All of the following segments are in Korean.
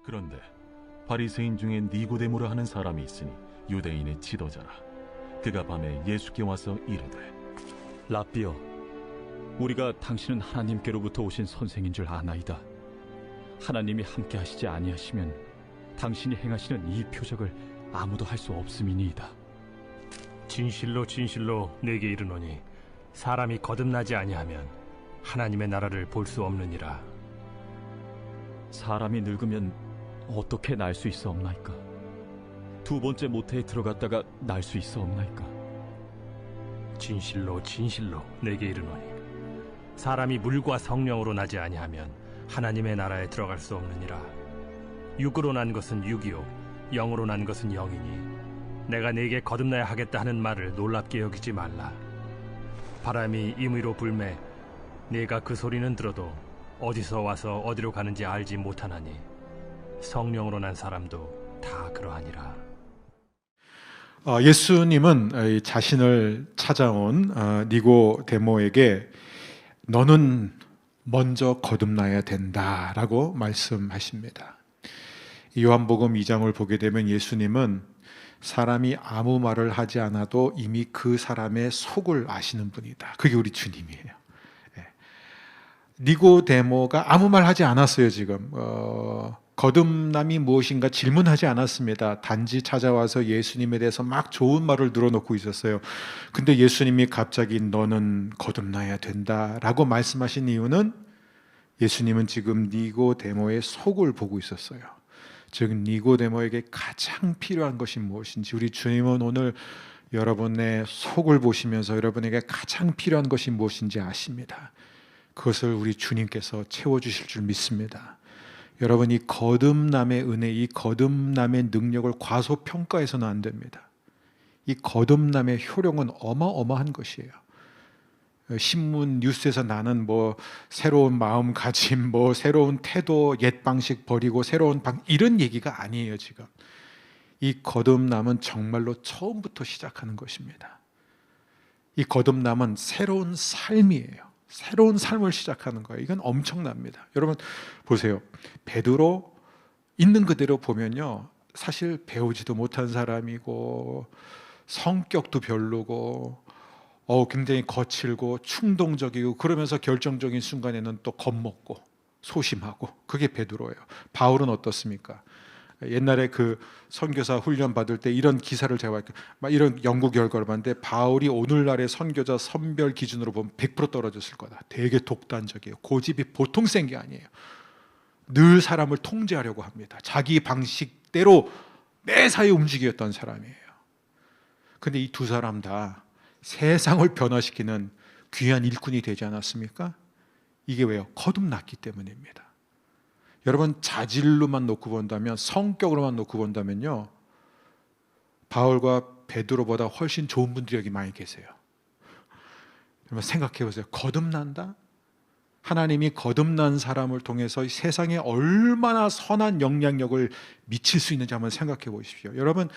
그런데 바리새인 중에 니고데모라 하는 사람이 있으니 유대인의 지도자라. 그가 밤에 예수께 와서 이르되, 랍비여, 우리가 당신은 하나님께로부터 오신 선생인 줄 아나이다. 하나님이 함께 하시지 아니하시면 당신이 행하시는 이 표적을 아무도 할 수 없음이니이다. 진실로 진실로 내게 이르노니 사람이 거듭나지 아니하면 하나님의 나라를 볼 수 없느니라. 사람이 늙으면 어떻게 날 수 있어 없나이까? 두 번째 모태에 들어갔다가 날 수 있어 없나이까? 진실로 진실로 내게 이르노니 사람이 물과 성령으로 나지 아니하면 하나님의 나라에 들어갈 수 없느니라. 육으로 난 것은 육이요 영으로 난 것은 영이니 내가 네게 거듭나야 하겠다 하는 말을 놀랍게 여기지 말라. 바람이 임의로 불매 네가 그 소리는 들어도 어디서 와서 어디로 가는지 알지 못하나니 성령으로 난 사람도 다 그러하니라. 예수님은 자신을 찾아온 니고데모에게 너는 먼저 거듭나야 된다라고 말씀하십니다. 요한복음 2장을 보게 되면 예수님은 사람이 아무 말을 하지 않아도 이미 그 사람의 속을 아시는 분이다. 그게 우리 주님이에요. 니고데모가 아무 말 하지 않았어요. 지금 거듭남이 무엇인가 질문하지 않았습니다. 단지 찾아와서 예수님에 대해서 막 좋은 말을 늘어놓고 있었어요. 근데 예수님이 갑자기 너는 거듭나야 된다라고 말씀하신 이유는 예수님은 지금 니고데모의 속을 보고 있었어요. 즉 니고데모에게 가장 필요한 것이 무엇인지 우리 주님은 오늘 여러분의 속을 보시면서 여러분에게 가장 필요한 것이 무엇인지 아십니다. 그것을 우리 주님께서 채워주실 줄 믿습니다. 여러분, 이 거듭남의 은혜, 이 거듭남의 능력을 과소평가해서는 안 됩니다. 이 거듭남의 효력은 어마어마한 것이에요. 신문 뉴스에서 나는 새로운 마음가짐, 새로운 태도, 옛 방식 버리고 새로운 이런 얘기가 아니에요. 지금 이 거듭남은 정말로 처음부터 시작하는 것입니다. 이 거듭남은 새로운 삶이에요. 새로운 삶을 시작하는 거예요. 이건 엄청납니다. 여러분 보세요. 베드로 있는 그대로 보면요, 사실 배우지도 못한 사람이고 성격도 별로고 굉장히 거칠고 충동적이고 그러면서 결정적인 순간에는 또 겁먹고 소심하고 그게 베드로예요. 바울은 어떻습니까? 옛날에 그 선교사 훈련 받을 때 이런 기사를 제가 이런 연구 결과를 봤는데 바울이 오늘날의 선교자 선별 기준으로 보면 100% 떨어졌을 거다. 되게 독단적이에요. 고집이 보통 센 게 아니에요. 늘 사람을 통제하려고 합니다. 자기 방식대로 매사에 움직였던 사람이에요. 근데 이 두 사람 다 세상을 변화시키는 귀한 일꾼이 되지 않았습니까? 이게 왜요? 거듭났기 때문입니다. 여러분 자질로만 놓고 본다면, 성격으로만 놓고 본다면요, 바울과 베드로보다 훨씬 좋은 분들이 여기 많이 계세요. 여러분 생각해 보세요. 거듭난다? 하나님이 거듭난 사람을 통해서 세상에 얼마나 선한 영향력을 미칠 수 있는지 한번 생각해 보십시오. 여러분,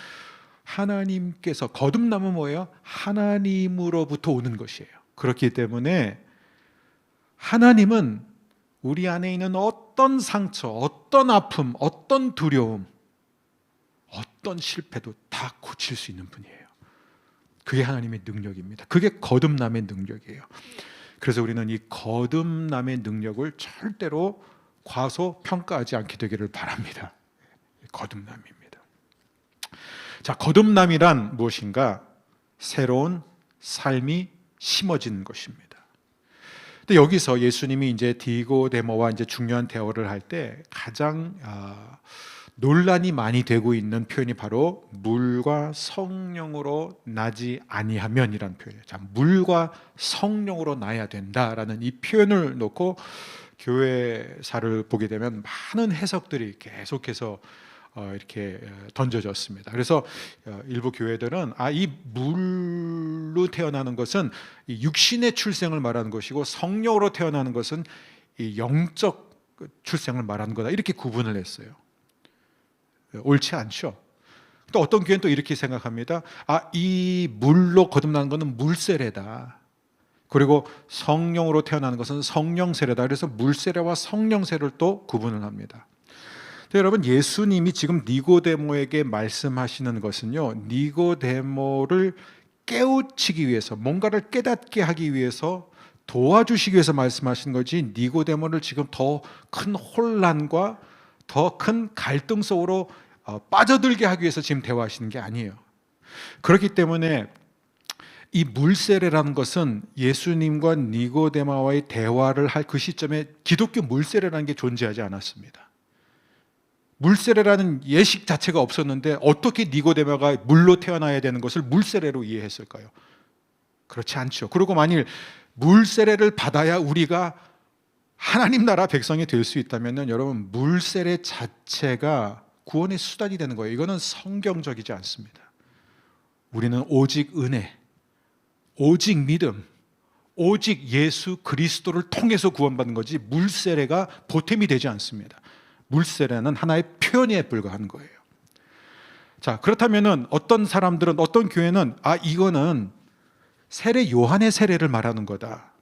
하나님께서, 거듭남은 뭐예요? 하나님으로부터 오는 것이에요. 그렇기 때문에 하나님은 우리 안에 있는 어떤 상처, 어떤 아픔, 어떤 두려움, 어떤 실패도 다 고칠 수 있는 분이에요. 그게 하나님의 능력입니다. 그게 거듭남의 능력이에요. 그래서 우리는 이 거듭남의 능력을 절대로 과소평가하지 않게 되기를 바랍니다. 거듭남입니다. 자, 거듭남이란 무엇인가? 새로운 삶이 심어지는 것입니다. 근데 여기서 예수님이 이제 니고데모와 이제 중요한 대화를 할 때 가장 논란이 많이 되고 있는 표현이 바로 물과 성령으로 나지 아니하면이라는 표현이에요. 자, 물과 성령으로 나야 된다라는 이 표현을 놓고 교회사를 보게 되면 많은 해석들이 계속해서 이렇게 던져졌습니다. 그래서 일부 교회들은 이 물로 태어나는 것은 이 육신의 출생을 말하는 것이고 성령으로 태어나는 것은 이 영적 출생을 말하는 거다, 이렇게 구분을 했어요. 옳지 않죠. 또 어떤 교회는 또 이렇게 생각합니다. 이 물로 거듭나는 것은 물세례다. 그리고 성령으로 태어나는 것은 성령 세례다. 그래서 물 세례와 성령 세례를 또 구분을 합니다. 여러분, 예수님이 지금 니고데모에게 말씀하시는 것은요, 니고데모를 깨우치기 위해서, 뭔가를 깨닫게 하기 위해서, 도와주시기 위해서 말씀하신 거지, 니고데모를 지금 더 큰 혼란과 더 큰 갈등 속으로 빠져들게 하기 위해서 지금 대화하시는 게 아니에요. 그렇기 때문에 이 물세례라는 것은 예수님과 니고데모와의 대화를 할 그 시점에 기독교 물세례라는 게 존재하지 않았습니다. 물세례라는 예식 자체가 없었는데 어떻게 니고데모가 물로 태어나야 되는 것을 물세례로 이해했을까요? 그렇지 않죠. 그리고 만일 물세례를 받아야 우리가 하나님 나라 백성이 될 수 있다면 여러분, 물세례 자체가 구원의 수단이 되는 거예요. 이거는 성경적이지 않습니다. 우리는 오직 은혜, 오직 믿음, 오직 예수 그리스도를 통해서 구원받는 거지 물세례가 보탬이 되지 않습니다. 물세례는 하나의 표현에 불과한 거예요. 자, 그렇다면은 어떤 사람들은, 어떤 교회는 이거는 세례 요한의 세례를 말하는 거다.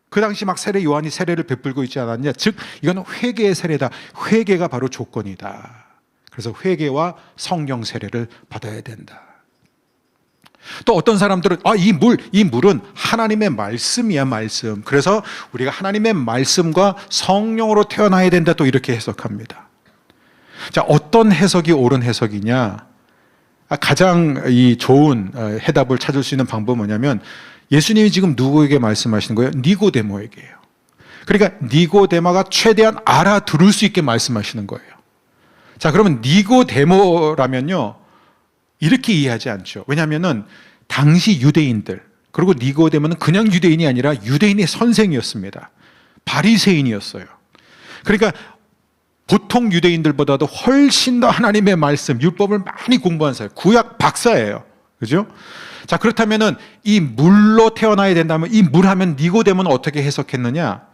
그 당시 막 세례 요한이 세례를 베풀고 있지 않았냐? 즉 이거는 회개의 세례다. 회개가 바로 조건이다. 그래서 회개와 성령 세례를 받아야 된다. 또 어떤 사람들은 이 물은 하나님의 말씀이야, 말씀. 그래서 우리가 하나님의 말씀과 성령으로 태어나야 된다, 또 이렇게 해석합니다. 자, 어떤 해석이 옳은 해석이냐? 가장 좋은 해답을 찾을 수 있는 방법은 뭐냐면, 예수님이 지금 누구에게 말씀하시는 거예요? 니고데모에게요. 그러니까 니고데모가 최대한 알아들을 수 있게 말씀하시는 거예요. 자, 그러면 니고데모라면요, 이렇게 이해하지 않죠. 왜냐하면 당시 유대인들, 그리고 니고데모는 그냥 유대인이 아니라 유대인의 선생이었습니다. 바리새인이었어요. 그러니까 보통 유대인들보다도 훨씬 더 하나님의 말씀, 율법을 많이 공부한 사람, 구약 박사예요. 그죠? 자, 그렇다면은 이 물로 태어나야 된다면, 이 물 하면 니고데모는 어떻게 해석했느냐?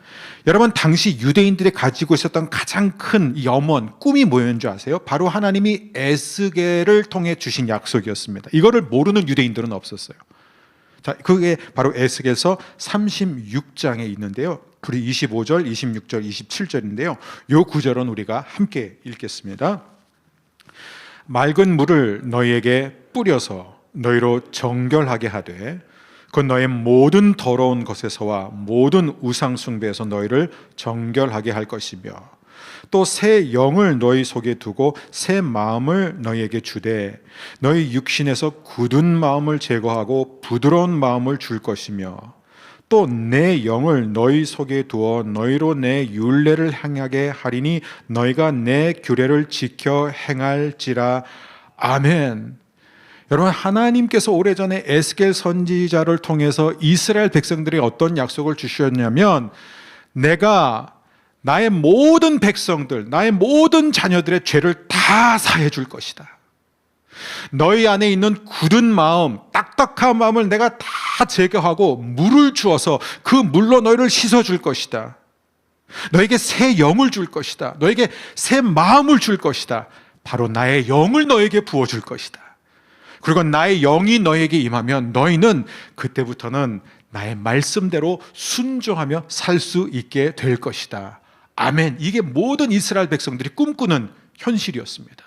여러분, 당시 유대인들이 가지고 있었던 가장 큰 염원, 꿈이 뭐였는 줄 아세요? 바로 하나님이 에스겔을 통해 주신 약속이었습니다. 이거를 모르는 유대인들은 없었어요. 자, 그게 바로 에스겔서 36장에 있는데요. 우리 25절, 26절, 27절인데요. 이 구절은 우리가 함께 읽겠습니다. 맑은 물을 너희에게 뿌려서 너희로 정결하게 하되 그 너의 모든 더러운 것에서와 모든 우상 숭배에서 너희를 정결하게 할 것이며 또 새 영을 너희 속에 두고 새 마음을 너희에게 주되 너희 육신에서 굳은 마음을 제거하고 부드러운 마음을 줄 것이며 또 내 영을 너희 속에 두어 너희로 내 율례를 행하게 하리니 너희가 내 규례를 지켜 행할지라. 아멘. 여러분, 하나님께서 오래전에 에스겔 선지자를 통해서 이스라엘 백성들이 어떤 약속을 주셨냐면, 내가 나의 모든 백성들, 나의 모든 자녀들의 죄를 다 사해 줄 것이다. 너희 안에 있는 굳은 마음, 딱딱한 마음을 내가 다 제거하고 물을 주어서 그 물로 너희를 씻어 줄 것이다. 너에게 새 영을 줄 것이다. 너에게 새 마음을 줄 것이다. 바로 나의 영을 너에게 부어 줄 것이다. 그리고 나의 영이 너에게 임하면 너희는 그때부터는 나의 말씀대로 순종하며 살 수 있게 될 것이다. 아멘. 이게 모든 이스라엘 백성들이 꿈꾸는 현실이었습니다.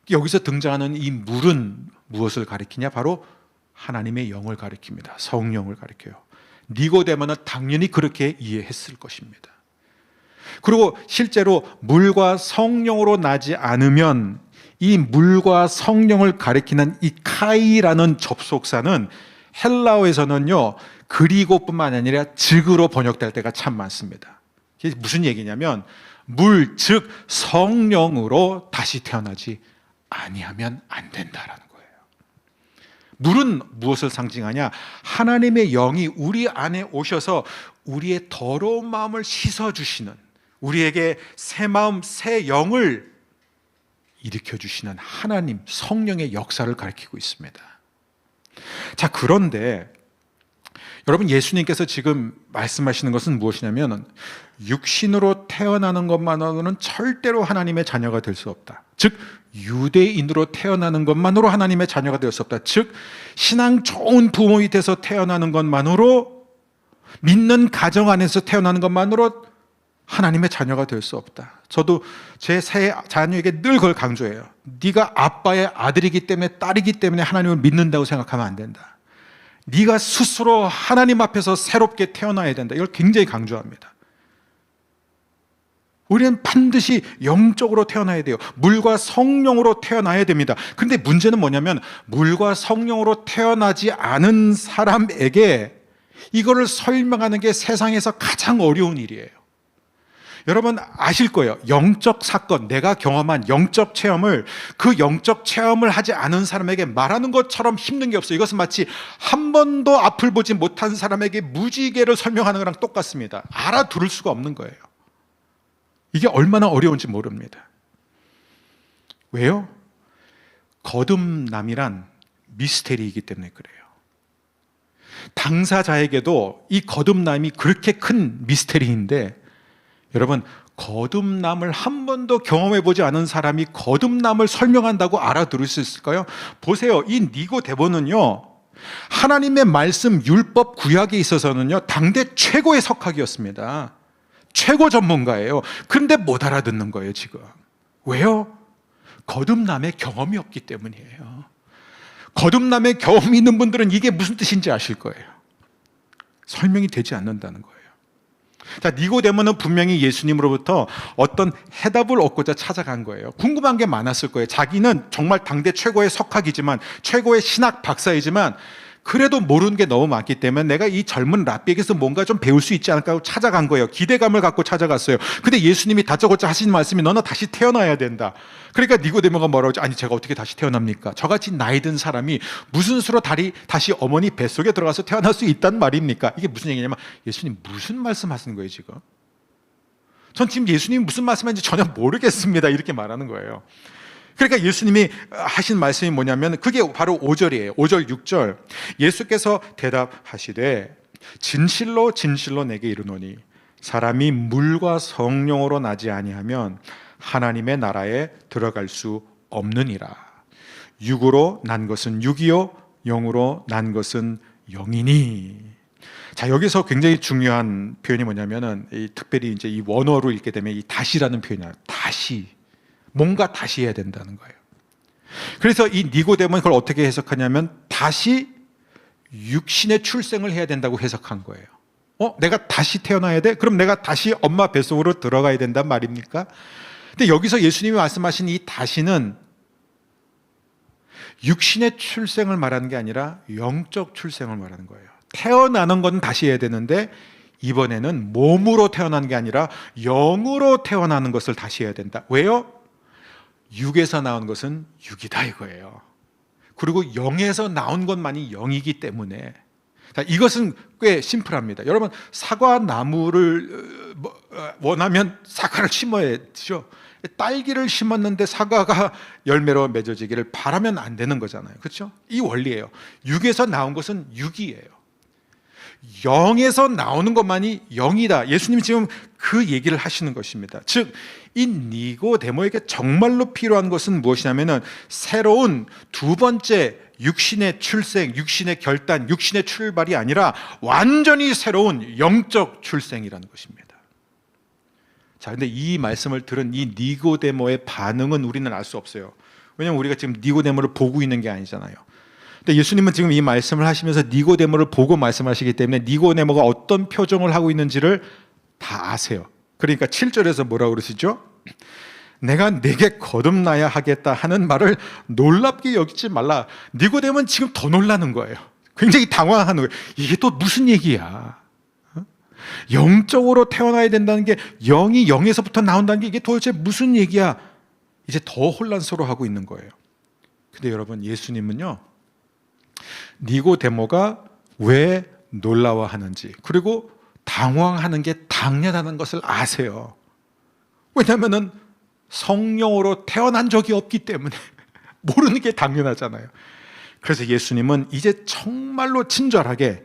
여기서 등장하는 이 물은 무엇을 가리키냐? 바로 하나님의 영을 가리킵니다. 성령을 가리켜요. 니고데모는 당연히 그렇게 이해했을 것입니다. 그리고 실제로 물과 성령으로 나지 않으면 이 물과 성령을 가리키는 이 카이라는 접속사는 헬라어에서는요, 그리고뿐만 아니라 즉으로 번역될 때가 참 많습니다. 이게 무슨 얘기냐면 물, 즉 성령으로 다시 태어나지 아니하면 안 된다라는 거예요. 물은 무엇을 상징하냐? 하나님의 영이 우리 안에 오셔서 우리의 더러운 마음을 씻어주시는, 우리에게 새 마음, 새 영을 일으켜주시는 하나님, 성령의 역사를 가리키고 있습니다. 자, 그런데 여러분, 예수님께서 지금 말씀하시는 것은 무엇이냐면 육신으로 태어나는 것만으로는 절대로 하나님의 자녀가 될 수 없다. 즉 유대인으로 태어나는 것만으로 하나님의 자녀가 될 수 없다. 즉 신앙 좋은 부모 밑에서 태어나는 것만으로, 믿는 가정 안에서 태어나는 것만으로 하나님의 자녀가 될 수 없다. 저도 제 새 자녀에게 늘 그걸 강조해요. 네가 아빠의 아들이기 때문에 딸이기 때문에 하나님을 믿는다고 생각하면 안 된다. 네가 스스로 하나님 앞에서 새롭게 태어나야 된다. 이걸 굉장히 강조합니다. 우리는 반드시 영적으로 태어나야 돼요. 물과 성령으로 태어나야 됩니다. 그런데 문제는 뭐냐면 물과 성령으로 태어나지 않은 사람에게 이거를 설명하는 게 세상에서 가장 어려운 일이에요. 여러분 아실 거예요. 영적 사건, 내가 경험한 영적 체험을 그 영적 체험을 하지 않은 사람에게 말하는 것처럼 힘든 게 없어요. 이것은 마치 한 번도 앞을 보지 못한 사람에게 무지개를 설명하는 거랑 똑같습니다. 알아들을 수가 없는 거예요. 이게 얼마나 어려운지 모릅니다. 왜요? 거듭남이란 미스테리이기 때문에 그래요. 당사자에게도 이 거듭남이 그렇게 큰 미스테리인데, 여러분 거듭남을 한 번도 경험해보지 않은 사람이 거듭남을 설명한다고 알아들을 수 있을까요? 보세요. 이 니고데모는요, 하나님의 말씀 율법 구약에 있어서는요 당대 최고의 석학이었습니다. 최고 전문가예요. 그런데 못 알아듣는 거예요 지금. 왜요? 거듭남의 경험이 없기 때문이에요. 거듭남의 경험이 있는 분들은 이게 무슨 뜻인지 아실 거예요. 설명이 되지 않는다는 거예요. 자, 니고데모는 분명히 예수님으로부터 어떤 해답을 얻고자 찾아간 거예요. 궁금한 게 많았을 거예요. 자기는 정말 당대 최고의 석학이지만, 최고의 신학 박사이지만 그래도 모르는 게 너무 많기 때문에 내가 이 젊은 랍비에게서 뭔가 좀 배울 수 있지 않을까 하고 찾아간 거예요. 기대감을 갖고 찾아갔어요. 근데 예수님이 다짜고짜 하시는 말씀이 너는 다시 태어나야 된다. 그러니까 니고데모가 뭐라고 하죠? 아니 제가 어떻게 다시 태어납니까? 저같이 나이 든 사람이 무슨 수로 다시 어머니 뱃속에 들어가서 태어날 수 있단 말입니까? 이게 무슨 얘기냐면, 예수님 무슨 말씀하시는 거예요 지금? 전 지금 예수님이 무슨 말씀하는지 전혀 모르겠습니다. 이렇게 말하는 거예요. 그러니까 예수님이 하신 말씀이 뭐냐면 그게 바로 5절이에요. 5절 6절. 예수께서 대답하시되 진실로 진실로 내게 이르노니 사람이 물과 성령으로 나지 아니하면 하나님의 나라에 들어갈 수 없느니라. 육으로 난 것은 육이요 영으로 난 것은 영이니. 자, 여기서 굉장히 중요한 표현이 뭐냐면은 특별히 이제 이 원어로 읽게 되면 이 다시라는 표현이에요. 다시. 뭔가 다시 해야 된다는 거예요. 그래서 이 니고데모는 그걸 어떻게 해석하냐면 다시 육신의 출생을 해야 된다고 해석한 거예요. 내가 다시 태어나야 돼? 그럼 내가 다시 엄마 뱃속으로 들어가야 된단 말입니까? 근데 여기서 예수님이 말씀하신 이 다시는 육신의 출생을 말하는 게 아니라 영적 출생을 말하는 거예요. 태어나는 건 다시 해야 되는데 이번에는 몸으로 태어나는 게 아니라 영으로 태어나는 것을 다시 해야 된다. 왜요? 육에서 나온 것은 육이다 이거예요. 그리고 영에서 나온 것만이 영이기 때문에. 자, 이것은 꽤 심플합니다. 여러분 사과나무를 원하면 사과를 심어야죠. 딸기를 심었는데 사과가 열매로 맺어지기를 바라면 안 되는 거잖아요. 그렇죠? 이 원리예요. 육에서 나온 것은 육이에요. 영에서 나오는 것만이 영이다. 예수님이 지금 그 얘기를 하시는 것입니다. 즉, 이 니고데모에게 정말로 필요한 것은 무엇이냐면은 새로운 두 번째 육신의 출생, 육신의 결단, 육신의 출발이 아니라 완전히 새로운 영적 출생이라는 것입니다. 자, 근데 이 말씀을 들은 이 니고데모의 반응은 우리는 알 수 없어요. 왜냐하면 우리가 지금 니고데모를 보고 있는 게 아니잖아요. 근데 예수님은 지금 이 말씀을 하시면서 니고데모를 보고 말씀하시기 때문에 니고데모가 어떤 표정을 하고 있는지를 다 아세요. 그러니까 7절에서 뭐라고 그러시죠? 내가 내게 거듭나야 하겠다 하는 말을 놀랍게 여기지 말라. 니고데모는 지금 더 놀라는 거예요. 굉장히 당황하는 거예요. 이게 또 무슨 얘기야? 영적으로 태어나야 된다는 게, 영이 영에서부터 나온다는 게 이게 도대체 무슨 얘기야? 이제 더 혼란스러워하고 있는 거예요. 근데 여러분, 예수님은요, 니고데모가 왜 놀라워하는지, 그리고 당황하는 게 당연하다는 것을 아세요. 왜냐하면 성령으로 태어난 적이 없기 때문에 모르는 게 당연하잖아요. 그래서 예수님은 이제 정말로 친절하게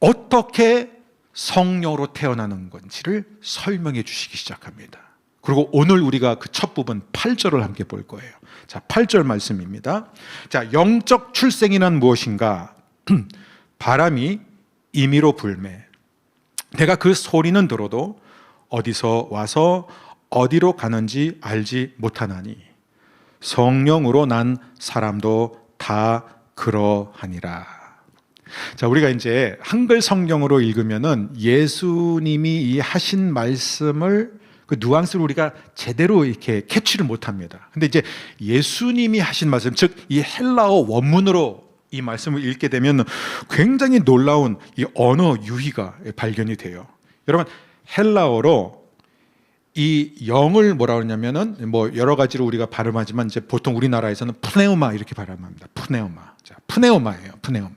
어떻게 성령으로 태어나는 건지를 설명해 주시기 시작합니다. 그리고 오늘 우리가 그 첫 부분 8절을 함께 볼 거예요. 자, 8절 말씀입니다. 자, 영적 출생이란 무엇인가? 바람이 임의로 불매, 내가 그 소리는 들어도 어디서 와서 어디로 가는지 알지 못하나니 성령으로 난 사람도 다 그러하니라. 자, 우리가 이제 한글 성경으로 읽으면은 예수님이 이 하신 말씀을 그 뉘앙스를 우리가 제대로 이렇게 캐치를 못합니다. 근데 이제 예수님이 하신 말씀, 즉 이 헬라어 원문으로 이 말씀을 읽게 되면 굉장히 놀라운 이 언어 유희가 발견이 돼요. 여러분, 헬라어로 이 영을 뭐라 그러냐면은 뭐 여러 가지로 우리가 발음하지만 이제 보통 우리나라에서는 푸네오마 이렇게 발음합니다. 푸네오마. 자, 푸네오마예요. 푸네오마.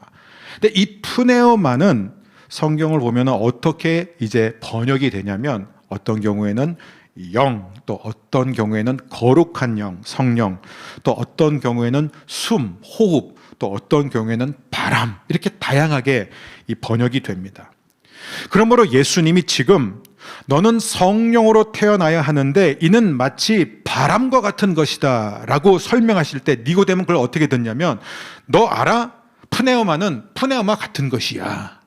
근데 이 푸네오마는 성경을 보면 어떻게 이제 번역이 되냐면 어떤 경우에는 영, 또 어떤 경우에는 거룩한 영, 성령, 또 어떤 경우에는 숨, 호흡, 또 어떤 경우에는 바람, 이렇게 다양하게 이 번역이 됩니다. 그러므로 예수님이 지금 너는 성령으로 태어나야 하는데 이는 마치 바람과 같은 것이다 라고 설명하실 때 니고데모는 그걸 어떻게 듣냐면 너 알아? 푸네오마는 푸네오마 같은 것이야.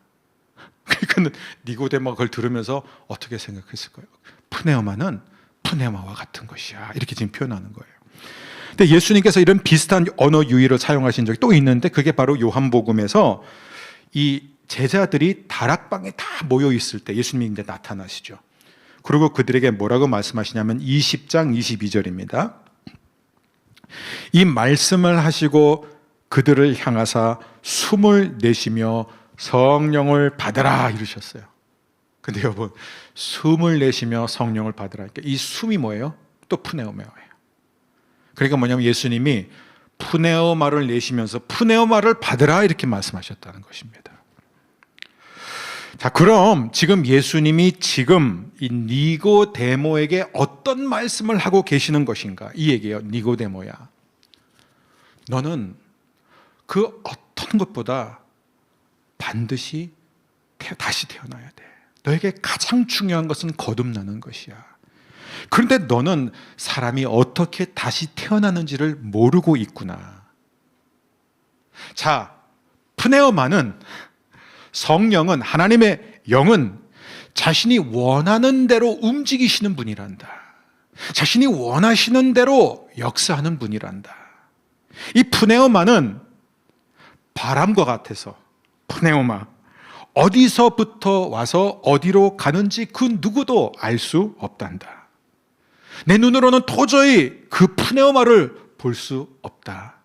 그러니까 니고데모가 그걸 들으면서 어떻게 생각했을까요? 푸네오마는 푸네오마와 같은 것이야. 이렇게 지금 표현하는 거예요. 근데 예수님께서 이런 비슷한 언어 유희를 사용하신 적이 또 있는데 그게 바로 요한복음에서 이 제자들이 다락방에 다 모여 있을 때 예수님이 이제 나타나시죠. 그리고 그들에게 뭐라고 말씀하시냐면 20장 22절입니다. 이 말씀을 하시고 그들을 향하사 숨을 내쉬며 성령을 받으라 이러셨어요. 근데 여러분, 숨을 내쉬며 성령을 받으라. 그러니까 이 숨이 뭐예요? 또 푸네오마예요. 그러니까 뭐냐면 예수님이 푸네오마를 내쉬면서 푸네오마를 받으라 이렇게 말씀하셨다는 것입니다. 자, 그럼 지금 예수님이 지금 이 니고데모에게 어떤 말씀을 하고 계시는 것인가? 이 얘기예요. 니고데모야, 너는 그 어떤 것보다 반드시 다시 태어나야 돼. 너에게 가장 중요한 것은 거듭나는 것이야. 그런데 너는 사람이 어떻게 다시 태어나는지를 모르고 있구나. 자, 푸네오마는, 성령은, 하나님의 영은 자신이 원하는 대로 움직이시는 분이란다. 자신이 원하시는 대로 역사하는 분이란다. 이 푸네오마는 바람과 같아서, 푸네오마, 어디서부터 와서 어디로 가는지 그 누구도 알 수 없단다. 내 눈으로는 도저히 그 푸네오마를 볼 수 없다.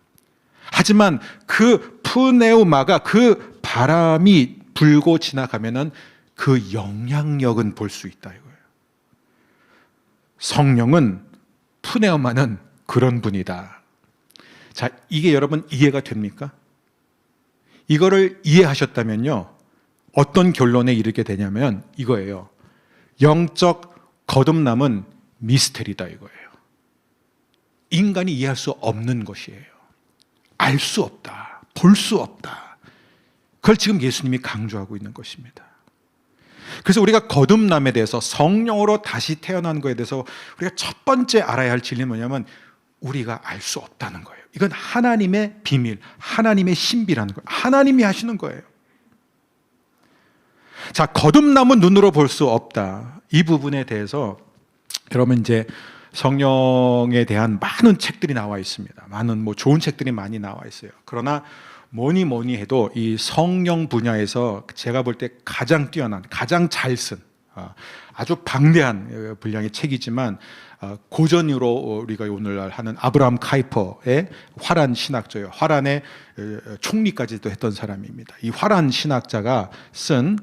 하지만 그 푸네오마가, 그 바람이 불고 지나가면은 그 영향력은 볼 수 있다 이거예요. 성령은, 푸네오마는 그런 분이다. 자, 이게 여러분 이해가 됩니까? 이거를 이해하셨다면요, 어떤 결론에 이르게 되냐면 이거예요. 영적 거듭남은 미스테리다 이거예요. 인간이 이해할 수 없는 것이에요. 알 수 없다, 볼 수 없다. 그걸 지금 예수님이 강조하고 있는 것입니다. 그래서 우리가 거듭남에 대해서, 성령으로 다시 태어난 것에 대해서 우리가 첫 번째 알아야 할 진리는 뭐냐면 우리가 알 수 없다는 거예요. 이건 하나님의 비밀, 하나님의 신비라는 거예요. 하나님이 하시는 거예요. 자, 거듭남은 눈으로 볼 수 없다. 이 부분에 대해서 여러분 이제 성령에 대한 많은 책들이 나와 있습니다. 많은 좋은 책들이 많이 나와 있어요. 그러나 뭐니 해도 이 성령 분야에서 제가 볼 때 가장 뛰어난, 가장 잘 쓴, 아주 방대한 분량의 책이지만 고전으로 우리가 오늘날 하는 아브라함 카이퍼의 화란 신학자예요. 화란의 총리까지도 했던 사람입니다. 이 화란 신학자가 쓴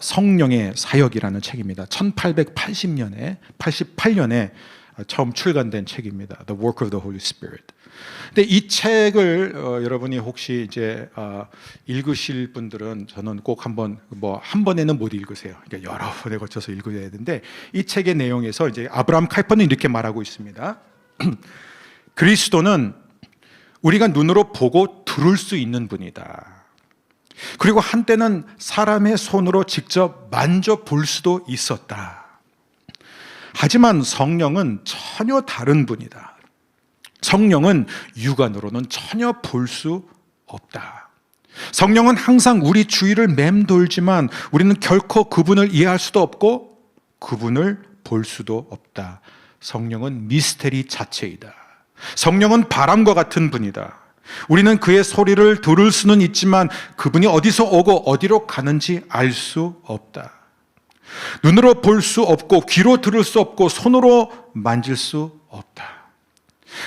성령의 사역이라는 책입니다. 1880년에 88년에 처음 출간된 책입니다. The Work of the Holy Spirit. 근데 이 책을 여러분이 혹시 이제 읽으실 분들은 저는 꼭 한번 한 번에는 못 읽으세요. 그러니까 여러 번에 거쳐서 읽어야 되는데 이 책의 내용에서 이제 아브라함 카이퍼는 이렇게 말하고 있습니다. 그리스도는 우리가 눈으로 보고 들을 수 있는 분이다. 그리고 한때는 사람의 손으로 직접 만져볼 수도 있었다. 하지만 성령은 전혀 다른 분이다. 성령은 육안으로는 전혀 볼 수 없다. 성령은 항상 우리 주위를 맴돌지만 우리는 결코 그분을 이해할 수도 없고 그분을 볼 수도 없다. 성령은 미스테리 자체이다. 성령은 바람과 같은 분이다. 우리는 그의 소리를 들을 수는 있지만 그분이 어디서 오고 어디로 가는지 알 수 없다. 눈으로 볼 수 없고 귀로 들을 수 없고 손으로 만질 수 없다.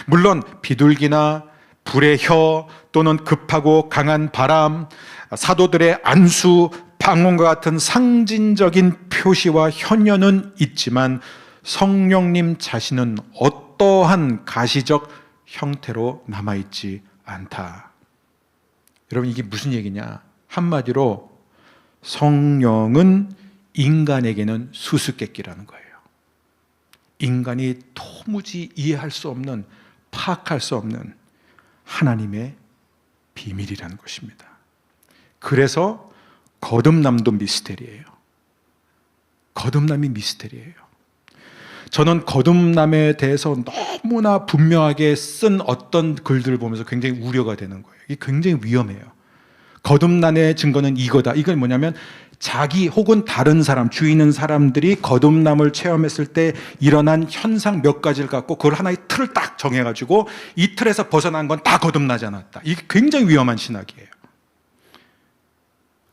물론 비둘기나 불의 혀 또는 급하고 강한 바람, 사도들의 안수, 방언과 같은 상징적인 표시와 현현은 있지만 성령님 자신은 어떠한 가시적 형태로 남아있지 않다. 여러분, 이게 무슨 얘기냐? 한마디로 성령은 인간에게는 수수께끼라는 거예요. 인간이 도무지 이해할 수 없는, 파악할 수 없는 하나님의 비밀이라는 것입니다. 그래서 거듭남도 미스테리예요. 거듭남이 미스테리예요. 저는 거듭남에 대해서 너무나 분명하게 쓴 어떤 글들을 보면서 굉장히 우려가 되는 거예요. 이게 굉장히 위험해요. 거듭남의 증거는 이거다. 이건 뭐냐면 자기 혹은 다른 사람, 주위 있는 사람들이 거듭남을 체험했을 때 일어난 현상 몇 가지를 갖고 그걸 하나의 틀을 딱 정해가지고 이 틀에서 벗어난 건 다 거듭나지 않았다. 이게 굉장히 위험한 신학이에요.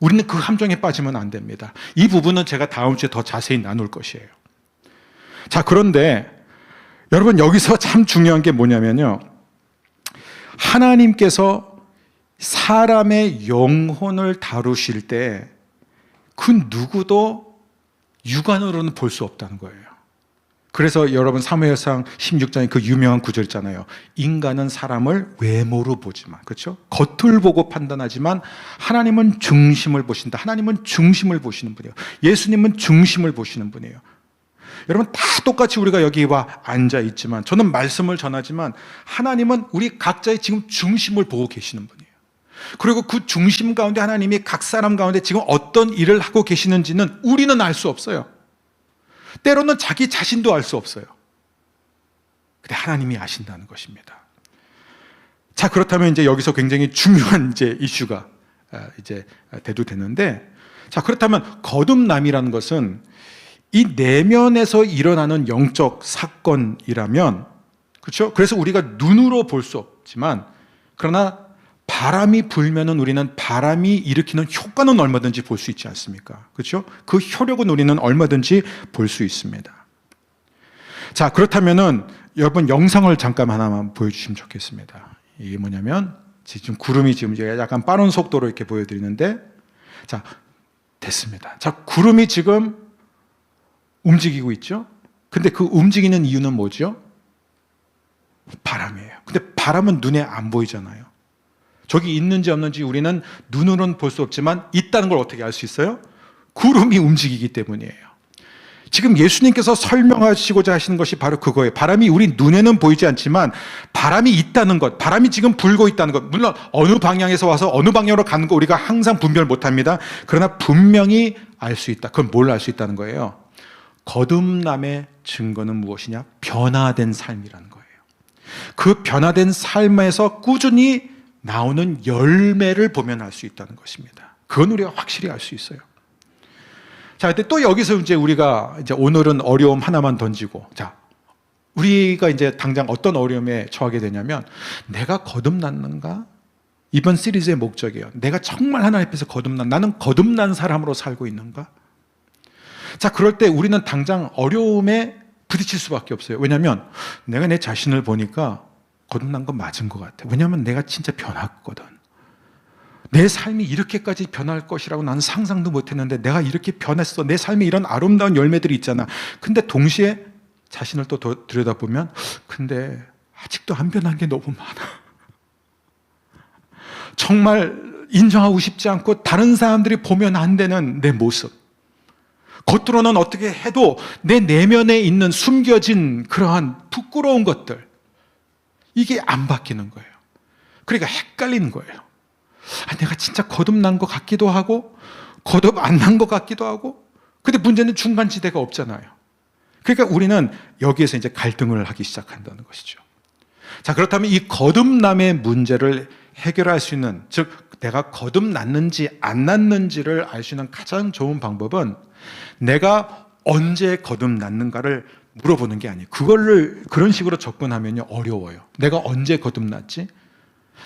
우리는 그 함정에 빠지면 안 됩니다. 이 부분은 제가 다음 주에 더 자세히 나눌 것이에요. 자, 그런데 여러분, 여기서 참 중요한 게 뭐냐면요, 하나님께서 사람의 영혼을 다루실 때 그 누구도 육안으로는 볼 수 없다는 거예요. 그래서 여러분 사무엘상 16장에 그 유명한 구절 있잖아요. 인간은 사람을 외모로 보지만, 그렇죠? 겉을 보고 판단하지만 하나님은 중심을 보신다. 하나님은 중심을 보시는 분이에요. 예수님은 중심을 보시는 분이에요. 여러분, 다 똑같이 우리가 여기 와 앉아 있지만, 저는 말씀을 전하지만 하나님은 우리 각자의 지금 중심을 보고 계시는 분이에요. 그리고 그 중심 가운데 하나님이 각 사람 가운데 지금 어떤 일을 하고 계시는지는 우리는 알 수 없어요. 때로는 자기 자신도 알 수 없어요. 근데 하나님이 아신다는 것입니다. 자, 그렇다면 이제 여기서 굉장히 중요한 이제 이슈가 이제 대두되는데, 자, 그렇다면 거듭남이라는 것은 이 내면에서 일어나는 영적 사건이라면, 그렇죠? 그래서 우리가 눈으로 볼 수 없지만, 그러나 바람이 불면은 우리는 바람이 일으키는 효과는 얼마든지 볼 수 있지 않습니까? 그렇죠? 그 효력은 우리는 얼마든지 볼 수 있습니다. 자, 그렇다면은 여러분 영상을 잠깐 하나만 보여주시면 좋겠습니다. 이게 뭐냐면 지금 구름이 지금 제가 약간 빠른 속도로 이렇게 보여드리는데, 자, 됐습니다. 자, 구름이 지금 움직이고 있죠? 근데 그 움직이는 이유는 뭐죠? 바람이에요. 근데 바람은 눈에 안 보이잖아요. 저기 있는지 없는지 우리는 눈으로는 볼 수 없지만 있다는 걸 어떻게 알 수 있어요? 구름이 움직이기 때문이에요. 지금 예수님께서 설명하시고자 하시는 것이 바로 그거예요. 바람이 우리 눈에는 보이지 않지만 바람이 있다는 것, 바람이 지금 불고 있다는 것. 물론 어느 방향에서 와서 어느 방향으로 가는 거 우리가 항상 분별 못합니다. 그러나 분명히 알 수 있다. 그건 뭘 알 수 있다는 거예요? 거듭남의 증거는 무엇이냐? 변화된 삶이라는 거예요. 그 변화된 삶에서 꾸준히 나오는 열매를 보면 알 수 있다는 것입니다. 그건 우리가 확실히 알 수 있어요. 자, 근데 또 여기서 이제 우리가 이제 오늘은 어려움 하나만 던지고, 자, 우리가 이제 당장 어떤 어려움에 처하게 되냐면, 내가 거듭났는가? 이번 시리즈의 목적이에요. 내가 정말 하나님 앞에서 나는 거듭난 사람으로 살고 있는가? 자, 그럴 때 우리는 당장 어려움에 부딪힐 수밖에 없어요. 왜냐하면 내가 내 자신을 보니까 거듭난 건 맞은 것 같아. 왜냐하면 내가 진짜 변했거든. 내 삶이 이렇게까지 변할 것이라고 나는 상상도 못했는데 내가 이렇게 변했어. 내 삶에 이런 아름다운 열매들이 있잖아. 근데 동시에 자신을 또 들여다보면, 근데 아직도 안 변한 게 너무 많아. 정말 인정하고 싶지 않고 다른 사람들이 보면 안 되는 내 모습. 겉으로는 어떻게 해도 내 내면에 있는 숨겨진 그러한 부끄러운 것들, 이게 안 바뀌는 거예요. 그러니까 헷갈리는 거예요. 내가 진짜 거듭난 것 같기도 하고 거듭 안 난 것 같기도 하고. 근데 문제는 중간지대가 없잖아요. 그러니까 우리는 여기에서 이제 갈등을 하기 시작한다는 것이죠. 자, 그렇다면 이 거듭남의 문제를 해결할 수 있는, 즉 내가 거듭났는지 안 났는지를 알 수 있는 가장 좋은 방법은 내가 언제 거듭났는가를 물어보는 게 아니에요. 그런 식으로 접근하면요, 어려워요. 내가 언제 거듭났지?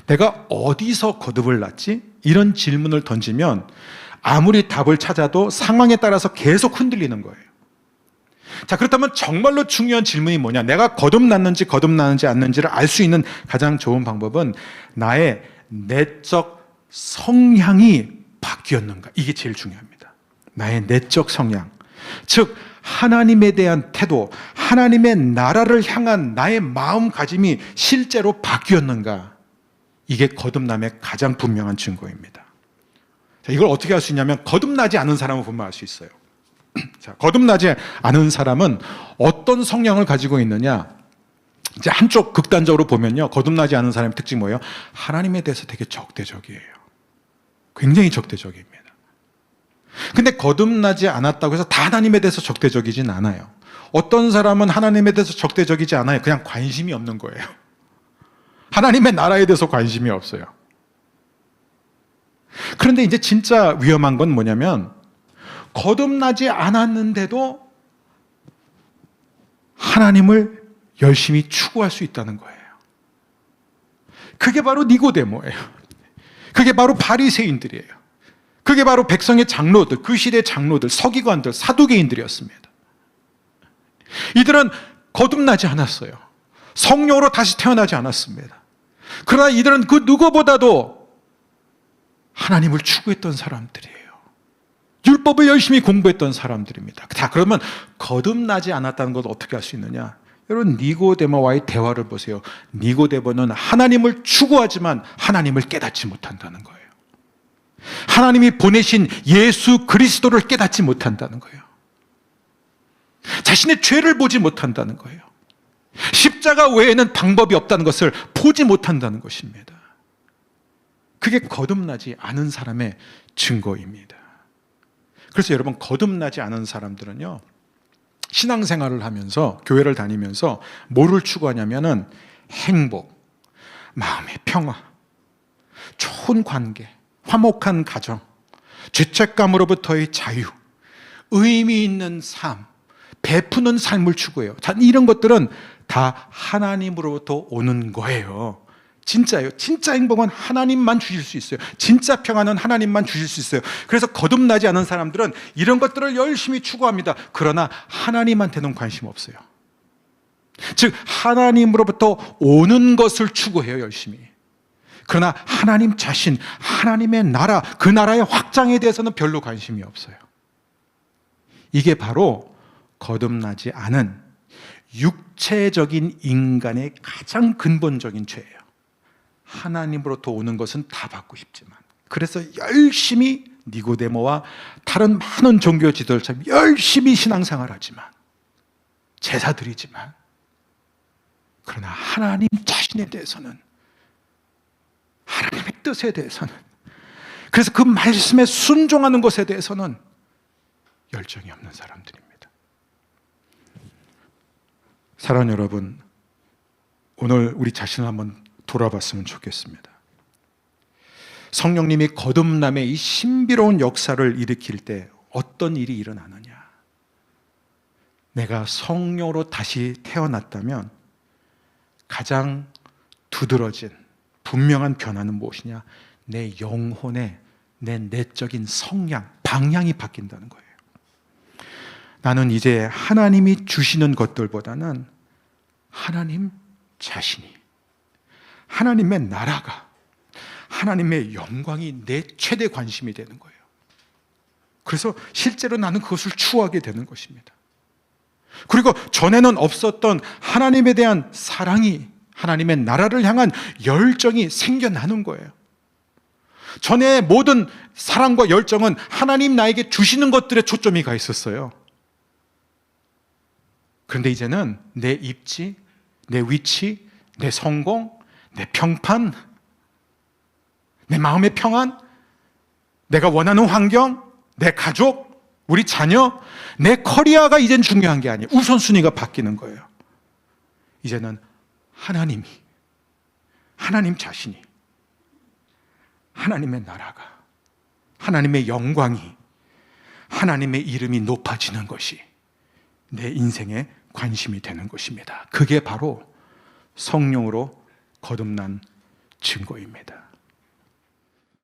내가 어디서 거듭을 났지? 이런 질문을 던지면 아무리 답을 찾아도 상황에 따라서 계속 흔들리는 거예요. 자, 그렇다면 정말로 중요한 질문이 뭐냐? 내가 거듭났는지 않는지를 알 수 있는 가장 좋은 방법은 나의 내적 성향이 바뀌었는가? 이게 제일 중요합니다. 나의 내적 성향. 즉, 하나님에 대한 태도, 하나님의 나라를 향한 나의 마음가짐이 실제로 바뀌었는가? 이게 거듭남의 가장 분명한 증거입니다. 자, 이걸 어떻게 할 수 있냐면 거듭나지 않은 사람을 보면 알 수 있어요. 자, 거듭나지 않은 사람은 어떤 성향을 가지고 있느냐? 이제 한쪽 극단적으로 보면요, 거듭나지 않은 사람의 특징이 뭐예요? 하나님에 대해서 되게 적대적이에요. 굉장히 적대적입니다. 근데 거듭나지 않았다고 해서 다 하나님에 대해서 적대적이진 않아요. 어떤 사람은 하나님에 대해서 적대적이지 않아요. 그냥 관심이 없는 거예요. 하나님의 나라에 대해서 관심이 없어요. 그런데 이제 진짜 위험한 건 뭐냐면 거듭나지 않았는데도 하나님을 열심히 추구할 수 있다는 거예요. 그게 바로 니고데모예요. 그게 바로 바리새인들이에요. 그게 바로 백성의 장로들, 그 시대의 장로들, 서기관들, 사두개인들이었습니다. 이들은 거듭나지 않았어요. 성령으로 다시 태어나지 않았습니다. 그러나 이들은 그 누구보다도 하나님을 추구했던 사람들이에요. 율법을 열심히 공부했던 사람들입니다. 자, 그러면 거듭나지 않았다는 걸 어떻게 할 수 있느냐? 여러분, 니고데모와의 대화를 보세요. 니고데모는 하나님을 추구하지만 하나님을 깨닫지 못한다는 거예요. 하나님이 보내신 예수 그리스도를 깨닫지 못한다는 거예요. 자신의 죄를 보지 못한다는 거예요. 십자가 외에는 방법이 없다는 것을 보지 못한다는 것입니다. 그게 거듭나지 않은 사람의 증거입니다. 그래서 여러분, 거듭나지 않은 사람들은요, 신앙생활을 하면서, 교회를 다니면서 뭐를 추구하냐면은 행복, 마음의 평화, 좋은 관계, 화목한 가정, 죄책감으로부터의 자유, 의미 있는 삶, 베푸는 삶을 추구해요. 이런 것들은 다 하나님으로부터 오는 거예요. 진짜예요. 진짜 행복은 하나님만 주실 수 있어요. 진짜 평안은 하나님만 주실 수 있어요. 그래서 거듭나지 않은 사람들은 이런 것들을 열심히 추구합니다. 그러나 하나님한테는 관심 없어요. 즉, 하나님으로부터 오는 것을 추구해요, 열심히. 그러나 하나님 자신, 하나님의 나라, 그 나라의 확장에 대해서는 별로 관심이 없어요. 이게 바로 거듭나지 않은 육체적인 인간의 가장 근본적인 죄예요. 하나님으로부터 오는 것은 다 받고 싶지만, 그래서 열심히 니고데모와 다른 많은 종교 지도자처럼 열심히 신앙생활하지만, 제사 드리지만, 그러나 하나님 자신에 대해서는, 하나님의 뜻에 대해서는, 그래서 그 말씀에 순종하는 것에 대해서는 열정이 없는 사람들입니다. 사랑하는 여러분, 오늘 우리 자신을 한번 돌아봤으면 좋겠습니다. 성령님이 거듭남의 이 신비로운 역사를 일으킬 때 어떤 일이 일어나느냐? 내가 성령으로 다시 태어났다면 가장 두드러진 분명한 변화는 무엇이냐? 내 영혼의, 내 내적인 성향, 방향이 바뀐다는 거예요. 나는 이제 하나님이 주시는 것들보다는 하나님 자신이, 하나님의 나라가, 하나님의 영광이 내 최대 관심이 되는 거예요. 그래서 실제로 나는 그것을 추구하게 되는 것입니다. 그리고 전에는 없었던 하나님에 대한 사랑이, 하나님의 나라를 향한 열정이 생겨나는 거예요. 전에 모든 사랑과 열정은 하나님 나에게 주시는 것들에 초점이 가 있었어요. 그런데 이제는 내 입지, 내 위치, 내 성공, 내 평판, 내 마음의 평안, 내가 원하는 환경, 내 가족, 우리 자녀, 내 커리어가 이젠 중요한 게 아니에요. 우선순위가 바뀌는 거예요. 이제는 하나님이, 하나님 자신이, 하나님의 나라가, 하나님의 영광이, 하나님의 이름이 높아지는 것이 내 인생의 관심이 되는 것입니다. 그게 바로 성령으로 거듭난 증거입니다.